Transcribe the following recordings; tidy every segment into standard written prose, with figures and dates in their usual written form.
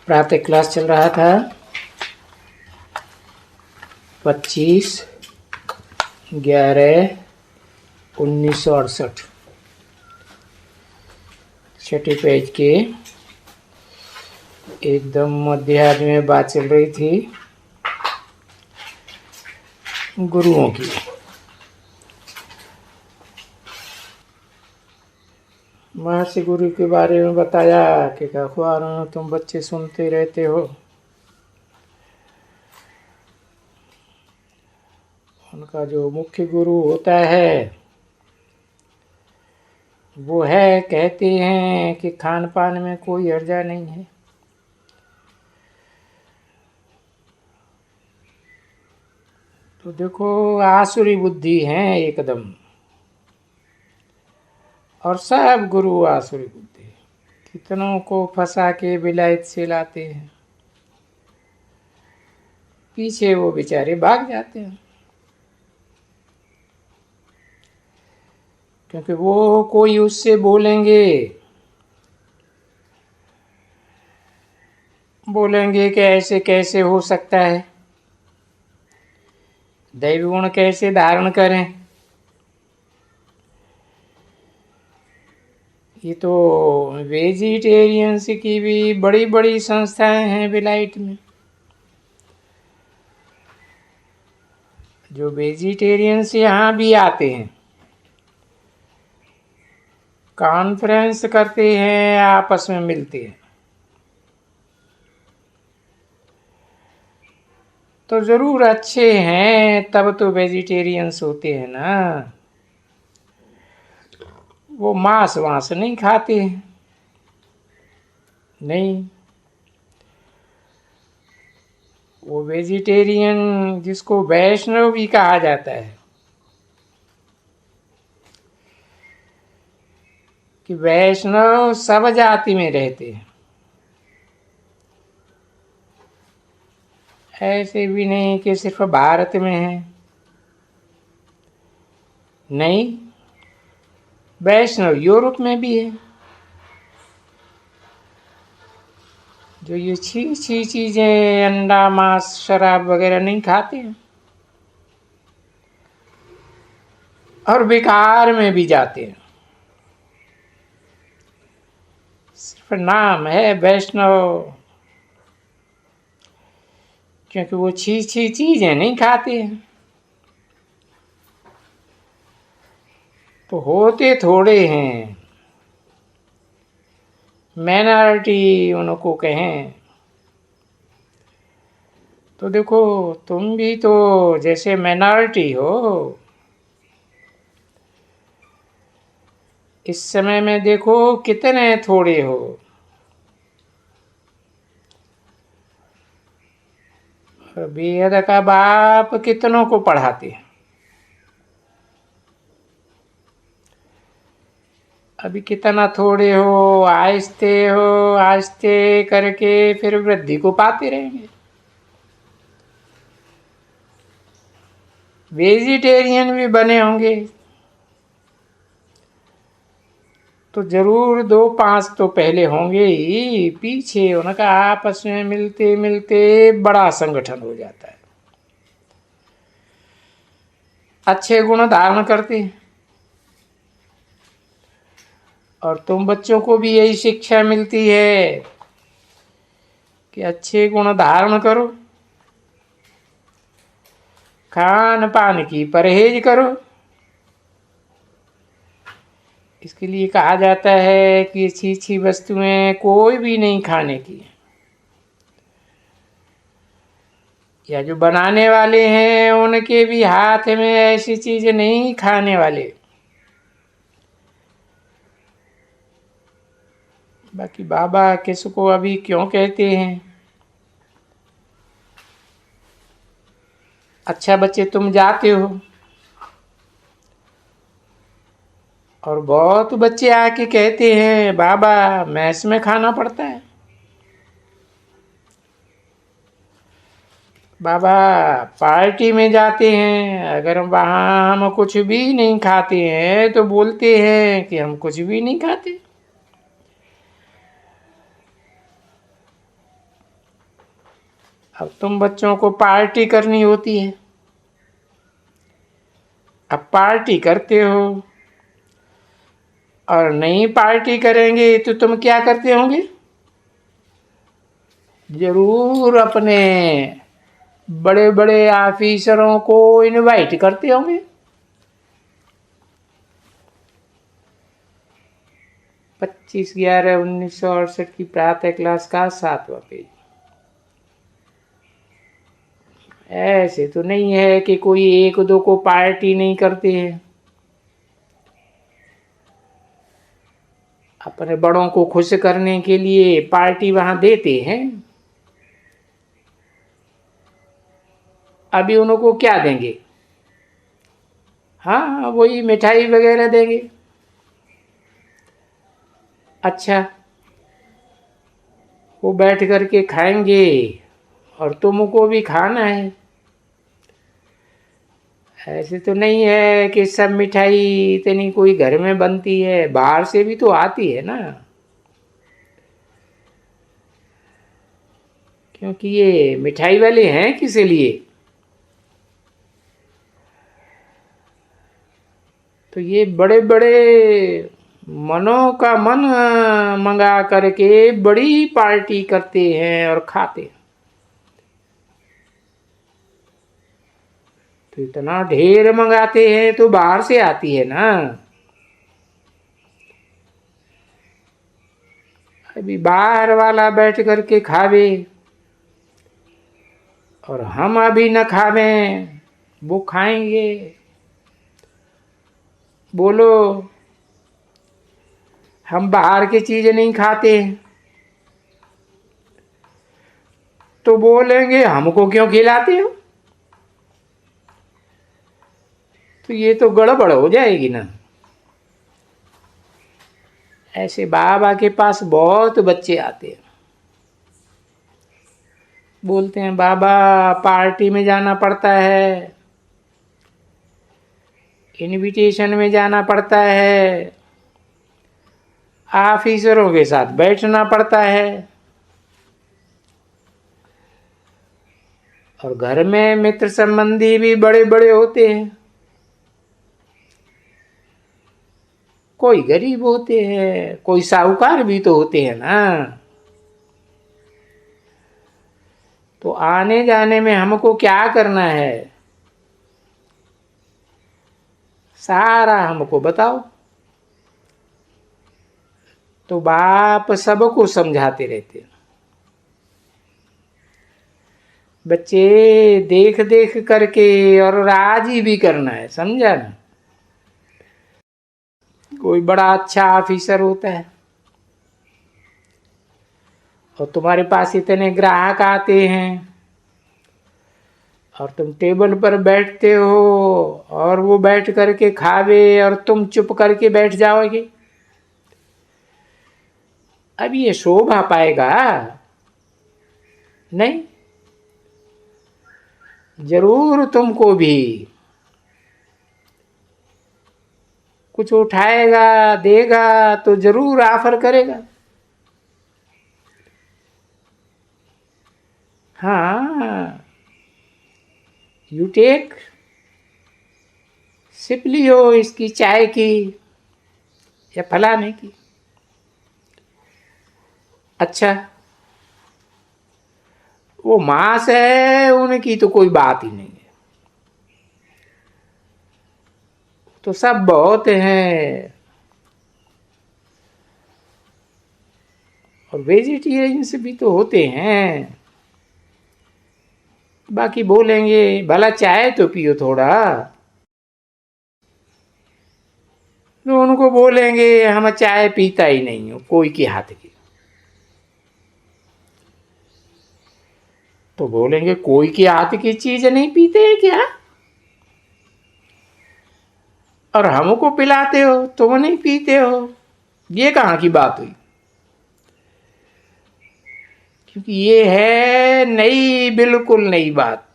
प्रातः क्लास चल रहा था 25/11/1968। छठे पेज के एकदम मध्याह्न में बात चल रही थी गुरुओं की। महर्षि गुरु के बारे में बताया कि अखबारों में तुम बच्चे सुनते रहते हो। उनका जो मुख्य गुरु होता है वो है, कहते हैं कि खान पान में कोई हर्जा नहीं है। तो देखो, आसुरी बुद्धि है एकदम, और सब गुरु आसुरी बुद्धि। कितनों को फंसा के विलायत से लाते हैं, पीछे वो बेचारे भाग जाते हैं, क्योंकि वो कोई उससे बोलेंगे कि ऐसे कैसे हो सकता है, दैवी गुण कैसे धारण करें। ये तो वेजिटेरियंस की भी बड़ी बड़ी संस्थाएं हैं विलायत में। जो वेजिटेरियंस यहाँ भी आते हैं, कॉन्फ्रेंस करते हैं, आपस में मिलते हैं, तो जरूर अच्छे हैं, तब तो वेजिटेरियंस होते हैं ना। वो मांस वांस नहीं खाते हैं, नहीं। वो वेजिटेरियन जिसको वैष्णव भी कहा जाता है, कि वैष्णव सब जाति में रहते हैं। ऐसे भी नहीं कि सिर्फ भारत में है, नहीं, वैष्णव यूरोप में भी है। जो ये छी चीजें, अंडा मांस शराब वगैरह नहीं खाते हैं, और बेकार में भी जाते हैं। सिर्फ नाम है वैष्णव, क्योंकि वो छी चीजें नहीं खाते हैं। तो होते थोड़े हैं, माइनॉरिटी उनको कहें। तो देखो, तुम भी तो जैसे माइनॉरिटी हो। इस समय में देखो कितने थोड़े हो। बेहद का बाप कितनों को पढ़ाते हैं। अभी कितना थोड़े हो, आहिस्ते करके फिर वृद्धि को पाते रहेंगे। वेजिटेरियन भी बने होंगे तो जरूर 2-5 तो पहले होंगे ही, पीछे उनका आपस में मिलते मिलते बड़ा संगठन हो जाता है। अच्छे गुण धारण करते हैं, और तुम बच्चों को भी यही शिक्षा मिलती है कि अच्छे गुण धारण करो, खान पान की परहेज करो। इसके लिए कहा जाता है कि अच्छी वस्तुएं कोई भी नहीं खाने की, या जो बनाने वाले हैं उनके भी हाथ में ऐसी चीज नहीं खाने वाले। बाकी बाबा किसको अभी क्यों कहते हैं, अच्छा बच्चे तुम जाते हो, और बहुत बच्चे आके कहते हैं बाबा मैस में खाना पड़ता है, बाबा पार्टी में जाते हैं, अगर वहाँ हम कुछ भी नहीं खाते हैं तो बोलते हैं कि हम कुछ भी नहीं खाते। अब तुम बच्चों को पार्टी करनी होती है। अब पार्टी करते हो, और नहीं पार्टी करेंगे तो तुम क्या करते होंगे? जरूर अपने बड़े बड़े ऑफिसरों को इनवाइट करते होंगे। 25/11/1968 की प्रातः क्लास का 7वां पेज। ऐसे तो नहीं है कि कोई एक दो को पार्टी नहीं करते हैं। अपने बड़ों को खुश करने के लिए पार्टी वहां देते हैं। अभी उनको क्या देंगे? हाँ, वही मिठाई वगैरह देंगे। अच्छा, वो बैठ करके खाएंगे और तुमको भी खाना है। ऐसे तो नहीं है कि सब मिठाई इतनी कोई घर में बनती है, बाहर से भी तो आती है ना। क्योंकि ये मिठाई वाले हैं किस लिए? तो ये बड़े बड़े मनों का मन मंगा करके बड़ी पार्टी करते हैं और खाते हैं। तो इतना ढेर मंगाते हैं तो बाहर से आती है ना। अभी बाहर वाला बैठ करके खावे और हम अभी न खावें, वो खाएंगे। बोलो, हम बाहर की चीज नहीं खाते तो बोलेंगे हमको क्यों खिलाते हो? तो ये तो गड़बड़ हो जाएगी ना। ऐसे बाबा के पास बहुत बच्चे आते हैं, बोलते हैं बाबा पार्टी में जाना पड़ता है, इनविटेशन में जाना पड़ता है, ऑफिसरों के साथ बैठना पड़ता है, और घर में मित्र संबंधी भी बड़े बड़े होते हैं। कोई गरीब होते हैं, कोई साहूकार भी तो होते हैं ना। तो आने जाने में हमको क्या करना है, सारा हमको बताओ। तो बाप सबको समझाते रहते हैं। बच्चे देख देख करके और राजी भी करना है, समझा ना। कोई बड़ा अच्छा ऑफिसर होता है और तुम्हारे पास इतने ग्राहक आते हैं और तुम टेबल पर बैठते हो और वो बैठ करके खावे और तुम चुप करके बैठ जाओगे। अब ये शोभा पाएगा नहीं। जरूर तुमको भी कुछ उठाएगा देगा तो जरूर ऑफर करेगा। हाँ, यू टेक, सिप लियो इसकी चाय की या फलाने की। अच्छा, वो मांस है उनकी तो कोई बात ही नहीं है, तो सब बहुत हैं। और वेजिटेरियंस भी तो होते हैं। बाकी बोलेंगे भला चाय तो पियो थोड़ा, तो उनको बोलेंगे हम चाय पीता ही नहीं हो कोई के हाथ की। तो बोलेंगे कोई के हाथ की चीज नहीं पीते हैं क्या, और हमको पिलाते हो तुम नहीं पीते हो? ये कहाँ की बात हुई? क्योंकि ये है नई, बिल्कुल नई बात।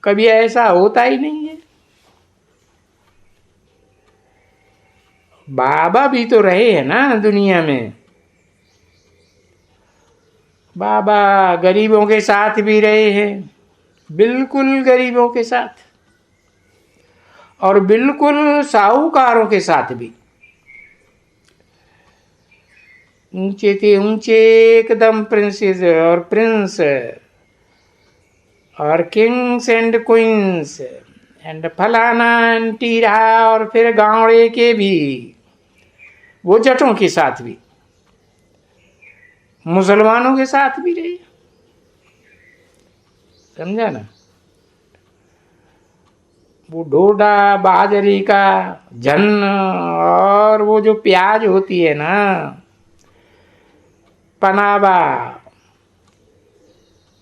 कभी ऐसा होता ही नहीं है। बाबा भी तो रहे हैं ना दुनिया में, बाबा गरीबों के साथ भी रहे हैं, बिल्कुल गरीबों के साथ, और बिल्कुल साहूकारों के साथ भी। ऊंचे थे ऊंचे एकदम प्रिंसेस और प्रिंस और किंग्स एंड क्वींस एंड फलाना टीरा, और फिर गावड़े के भी, वो जटों के साथ भी, मुसलमानों के साथ भी रहे। समझा ना? वो डोडा बाजरे का जन, और वो जो प्याज होती है ना, पनावा,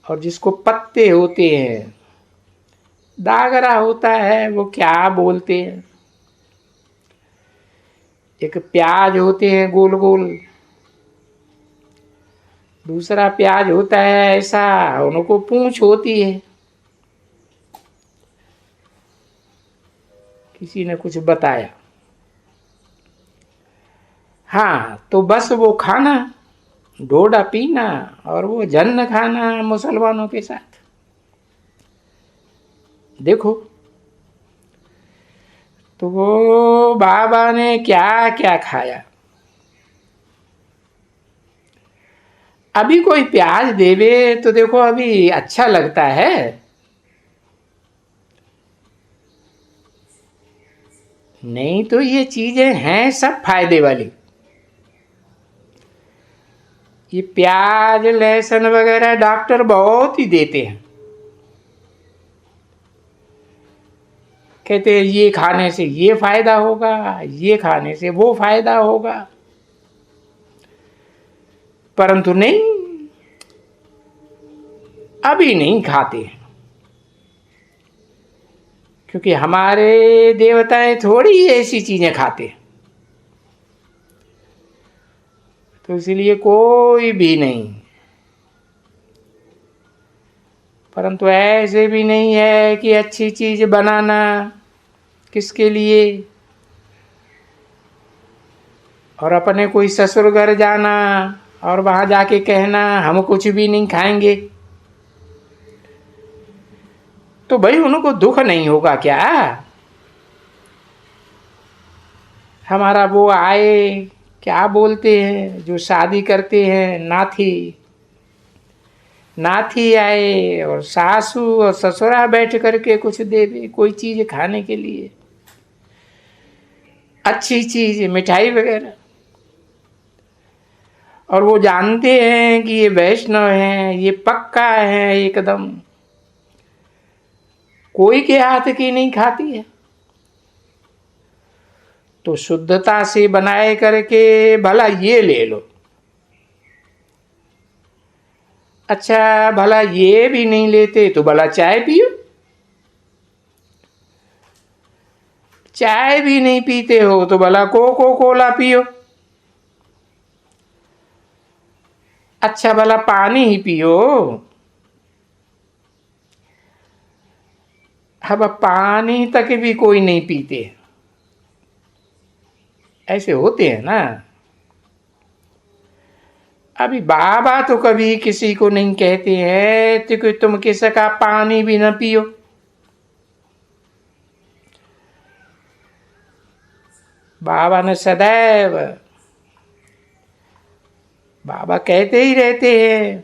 और जिसको पत्ते होते हैं, दागरा होता है, वो क्या बोलते हैं, एक प्याज होते हैं गोल गोल, दूसरा प्याज होता है ऐसा, उनको पूंछ होती है। किसी ने कुछ बताया। हाँ, तो बस वो खाना, डोडा पीना और वो जन्न खाना मुसलमानों के साथ। देखो तो वो बाबा ने क्या क्या खाया। अभी कोई प्याज देवे तो देखो अभी अच्छा लगता है, नहीं तो ये चीजें हैं सब फायदे वाली। ये प्याज लहसुन वगैरह डॉक्टर बहुत ही देते हैं, कहते हैं ये खाने से ये फायदा होगा, ये खाने से वो फायदा होगा, परंतु नहीं, अभी नहीं खाते हैं, क्योंकि हमारे देवताएं थोड़ी ऐसी चीजें खाते हैं, तो इसलिए कोई भी नहीं। परंतु ऐसे भी नहीं है कि अच्छी चीज बनाना किसके लिए, और अपने कोई ससुर घर जाना और वहां जाके कहना हम कुछ भी नहीं खाएंगे, तो भाई उनको दुख नहीं होगा क्या? हमारा वो आए, क्या बोलते हैं जो शादी करते हैं, नाथी, नाथी आए और सासू और ससुरा बैठ करके कुछ दे दे, कोई चीज खाने के लिए, अच्छी चीज मिठाई वगैरह, और वो जानते हैं कि ये वैष्णव है, ये पक्का है एकदम, कोई के हाथ की नहीं खाती है, तो शुद्धता से बनाए करके भला ये ले लो। अच्छा भला ये भी नहीं लेते तो भला चाय पियो, चाय भी नहीं पीते हो तो भला कोको कोला पियो, अच्छा भला पानी ही पियो। अब पानी तक भी कोई नहीं पीते, ऐसे होते हैं ना। अभी बाबा तो कभी किसी को नहीं कहते हैं तो कि तुम किसी का पानी भी न पियो, बाबा ने सदैव, बाबा कहते ही रहते हैं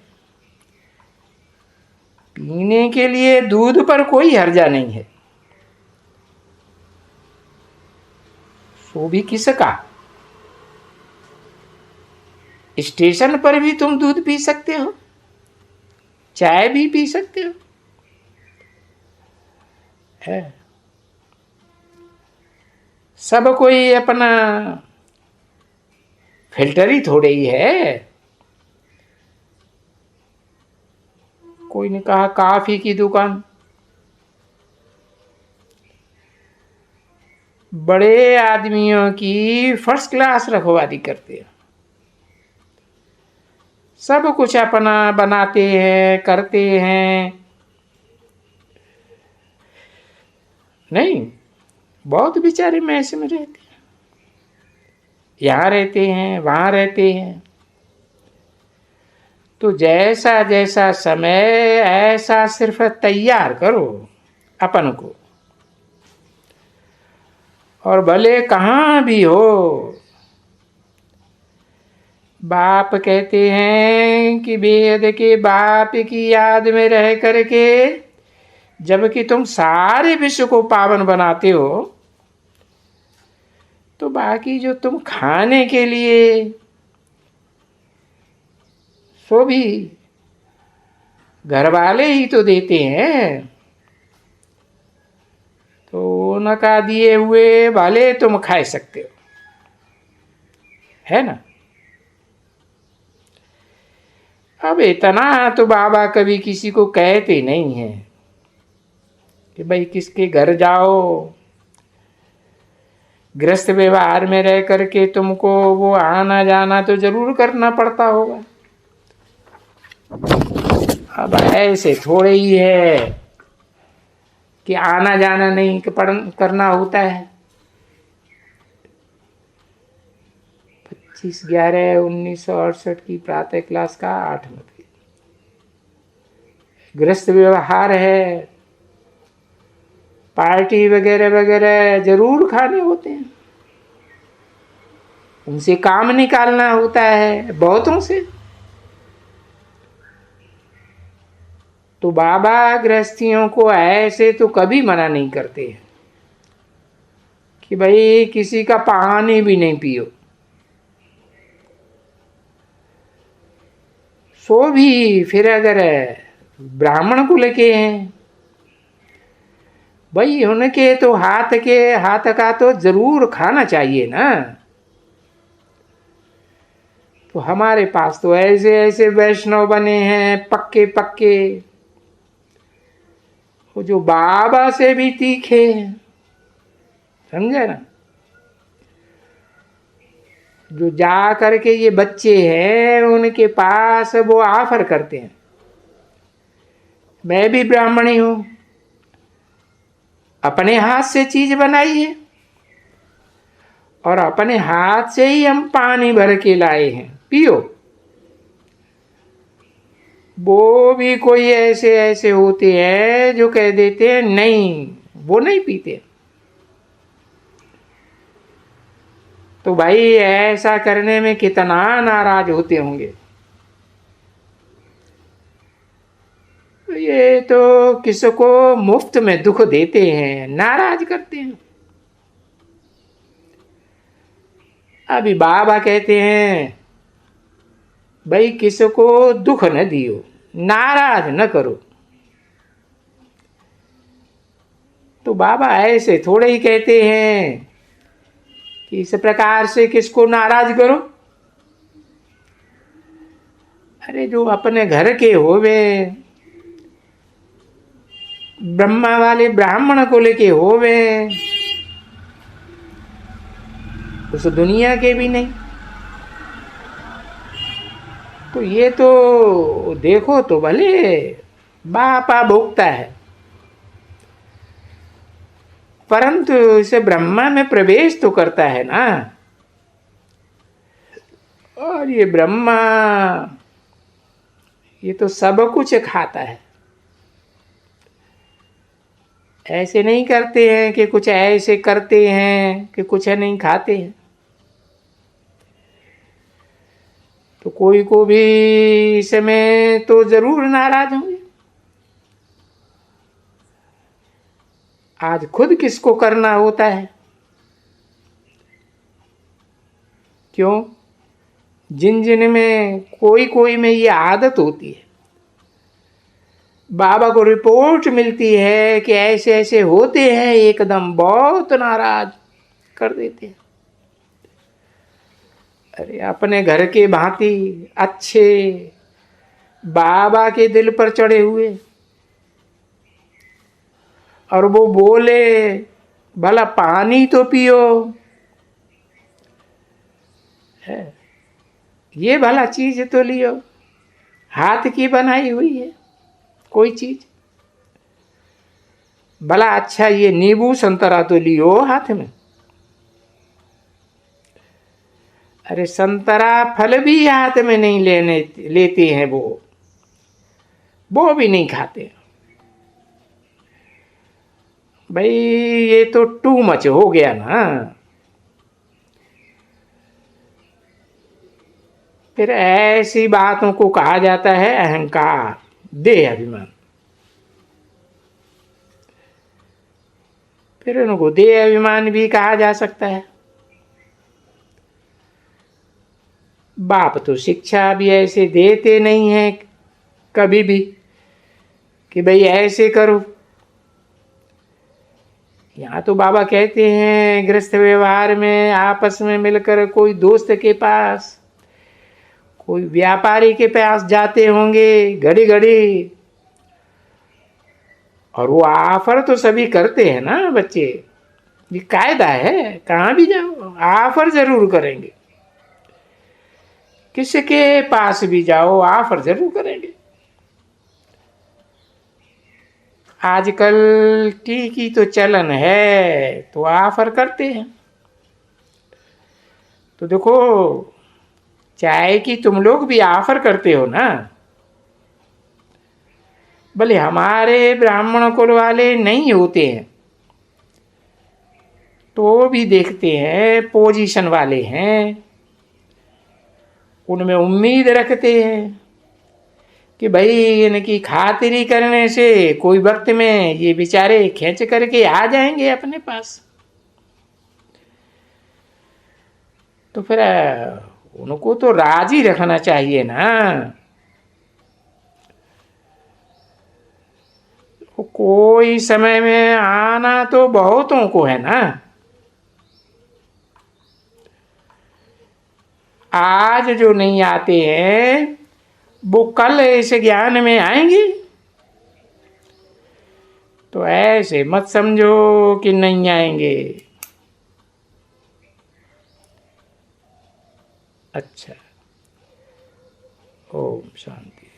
पीने के लिए दूध पर कोई हर्जा नहीं है, सो भी किसका, स्टेशन पर भी तुम दूध पी सकते हो, चाय भी पी सकते हो, है सब कोई अपना फिल्टर ही थोड़े ही है। कोई ने कहा काफी की दुकान, बड़े आदमियों की फर्स्ट क्लास रखवाली करते हैं, सब कुछ अपना बनाते हैं करते हैं, नहीं बहुत बेचारे मैसे में रहते हैं, यहाँ रहते हैं वहां रहते हैं, तो जैसा जैसा समय ऐसा सिर्फ तैयार करो अपन को, और भले कहाँ भी हो। बाप कहते हैं कि वेद के बाप की याद में रह करके जबकि तुम सारे विश्व को पावन बनाते हो, तो बाकी जो तुम खाने के लिए सो भी घर वाले ही तो देते हैं, तो उनका दिए हुए भले तुम खा सकते हो, है ना। अब इतना तो बाबा कभी किसी को कहते नहीं है कि भाई किसके घर जाओ, गृहस्थ व्यवहार में रह करके तुमको वो आना जाना तो जरूर करना पड़ता होगा। अब ऐसे थोड़े ही है कि आना जाना नहीं करना होता है। 25/11/1968 की प्रातः क्लास का 8 बजे गृहस्थ व्यवहार है, पार्टी वगैरह वगैरह जरूर खाने होते हैं, उनसे काम निकालना होता है बहुतों से। तो बाबा गृहस्थियों को ऐसे तो कभी मना नहीं करते कि भाई किसी का पानी भी नहीं पियो। सो भी फिर अगर ब्राह्मण को लेके हैं भाई, उनके तो हाथ का तो जरूर खाना चाहिए ना। तो हमारे पास तो ऐसे ऐसे वैष्णव बने हैं पक्के पक्के, वो जो बाबा से भी तीखे हैं, समझे ना। जो जा करके ये बच्चे हैं उनके पास वो ऑफर करते हैं, मैं भी ब्राह्मणी हूं, अपने हाथ से चीज बनाई है और अपने हाथ से ही हम पानी भर के लाए हैं, पियो। वो भी कोई ऐसे ऐसे होते हैं जो कह देते हैं नहीं, वो नहीं पीते। तो भाई ऐसा करने में कितना नाराज होते होंगे। ये तो किसको मुफ्त में दुख देते हैं, नाराज करते हैं। अभी बाबा कहते हैं भाई किसको दुख न दियो, नाराज न करो। तो बाबा ऐसे थोड़े ही कहते हैं कि इस प्रकार से किसको नाराज करो। अरे जो अपने घर के होवे, ब्रह्मा वाले ब्राह्मण को लेके होवे, उस दुनिया के भी नहीं। तो ये तो देखो तो भले बापा भोगता है, परंतु इसे ब्रह्मा में प्रवेश तो करता है ना। और ये ब्रह्मा ये तो सब कुछ खाता है, ऐसे नहीं करते हैं कि कुछ ऐसे करते हैं कि कुछ नहीं खाते हैं। तो कोई को भी इसमें तो जरूर नाराज होंगे। आज खुद किसको करना होता है, क्यों? जिन जिन में कोई कोई में ये आदत होती है, बाबा को रिपोर्ट मिलती है कि ऐसे ऐसे होते हैं, एकदम बहुत नाराज कर देते हैं। अरे अपने घर के भांति अच्छे बाबा के दिल पर चढ़े हुए, और वो बोले भला पानी तो पियो, है ये भला चीज तो लियो, हाथ की बनाई हुई है कोई चीज, भला अच्छा ये नींबू संतरा तो लियो हाथ में। अरे संतरा फल भी हाथ में नहीं लेते हैं, वो भी नहीं खाते। भाई ये तो टू मच हो गया ना। फिर ऐसी बातों को कहा जाता है अहंकार, देह अभिमान। फिर उनको देह अभिमान भी कहा जा सकता है। बाप तो शिक्षा भी ऐसे देते नहीं है कभी भी कि भाई ऐसे करो। यहाँ तो बाबा कहते हैं गृहस्थ व्यवहार में आपस में मिलकर कोई दोस्त के पास, कोई व्यापारी के पास जाते होंगे घड़ी घड़ी, और वो ऑफर तो सभी करते हैं ना बच्चे। ये कायदा है, कहाँ भी जाओ ऑफर जरूर करेंगे, किसके पास भी जाओ ऑफर जरूर करेंगे। आजकल टी की तो चलन है तो ऑफर करते हैं। तो देखो चाय की तुम लोग भी ऑफर करते हो ना, भले हमारे ब्राह्मण कुल वाले नहीं होते हैं तो भी देखते हैं, पोजीशन वाले हैं, उनमें उम्मीद रखते हैं कि भाई इनकी खातिरी करने से कोई वक्त में ये बेचारे खींच करके आ जाएंगे अपने पास। तो फिर उनको तो राजी रखना चाहिए ना। कोई समय में आना तो बहुतों को है ना। आज जो नहीं आते हैं वो कल इस ज्ञान में आएंगे। तो ऐसे मत समझो कि नहीं आएंगे। अच्छा, ओम शांति।